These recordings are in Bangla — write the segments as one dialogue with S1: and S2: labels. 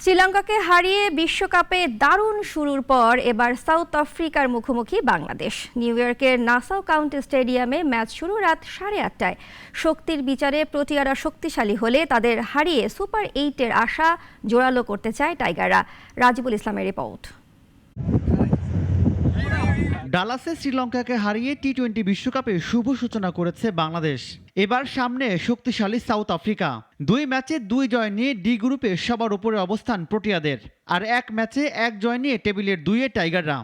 S1: শ্রীলঙ্কাকে হারিয়ে বিশ্বকাপে দারুণ শুরুর পর এবার সাউথ আফ্রিকার মুখোমুখি বাংলাদেশ। নিউ ইয়র্কের নাসাউ কাউন্টি স্টেডিয়ামে ম্যাচ শুরু রাত 8:30টায়। শক্তির বিচারে প্রোটিয়ারা শক্তিশালী হলে তাদের হারিয়ে সুপার 8-এর আশা জোরালো করতে চায় টাইগাররা। রাজিবুল ইসলামের রিপোর্ট।
S2: ডালাসে শ্রীলঙ্কাকে হারিয়ে টি-20 বিশ্বকাপে শুভ সূচনা করেছে বাংলাদেশ। এবার সামনে শক্তিশালী সাউথ আফ্রিকা। 2 ম্যাচে 2 জয় নিয়ে ডি গ্রুপে সবার উপরে অবস্থান প্রোটিয়াদের, আর 1 ম্যাচে 1 জয় নিয়ে টেবিলের 2-এ টাইগাররা।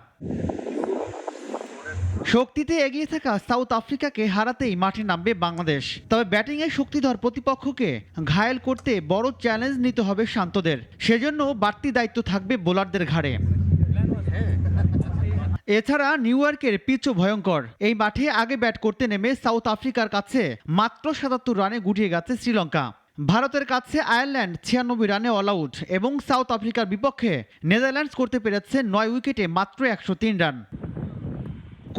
S2: শক্তিতে এগিয়ে থাকা সাউথ আফ্রিকাকে হারাতেই মাঠে নামবে বাংলাদেশ। তবে ব্যাটিংয়ে শক্তিধর প্রতিপক্ষকে ঘায়েল করতে বড় চ্যালেঞ্জ নিতে হবে শান্তদের। সেজন্য বাড়তি দায়িত্ব থাকবে বোলারদের ঘাড়ে। এছাড়া নিউ ইয়র্কের পিচও ভয়ঙ্কর। এই মাঠে আগে ব্যাট করতে নেমে সাউথ আফ্রিকার কাছে মাত্র 77 রানে গুটিয়ে গেছে শ্রীলঙ্কা। ভারতের কাছে আয়ারল্যান্ড 96 রানে অল আউট এবং সাউথ আফ্রিকার বিপক্ষে নেদারল্যান্ডস করতে পেরেছে 9 উইকেটে মাত্র 103 রান।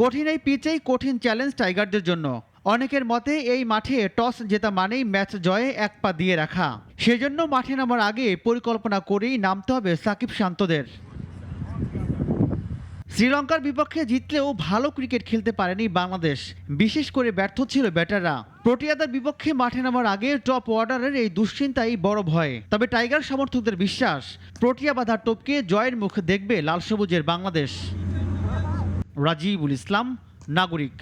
S2: কঠিন এই পিচেই কঠিন চ্যালেঞ্জ টাইগারদের জন্য। অনেকের মতে এই মাঠে টস জেতা মানেই ম্যাচ জয়ে 1 পা দিয়ে রাখা। সেজন্য মাঠে নামার আগে পরিকল্পনা করেই নামতে হবে সাকিব শান্তদের। শ্রীলঙ্কার বিপক্ষে জিতলেও ভালো ক্রিকেট খেলতে পারেনি বাংলাদেশ, বিশেষ করে ব্যর্থ ছিল ব্যাটাররা। প্রোটিয়াদের বিপক্ষে মাঠে নামার আগে টপ অর্ডারের এই দুশ্চিন্তাই বড় ভয়। তবে টাইগার সমর্থকদের বিশ্বাস, প্রোটিয়া বাধার টোপকে জয়ের মুখ দেখবে লাল সবুজের বাংলাদেশ। রাজিবুল ইসলাম, নাগরিক।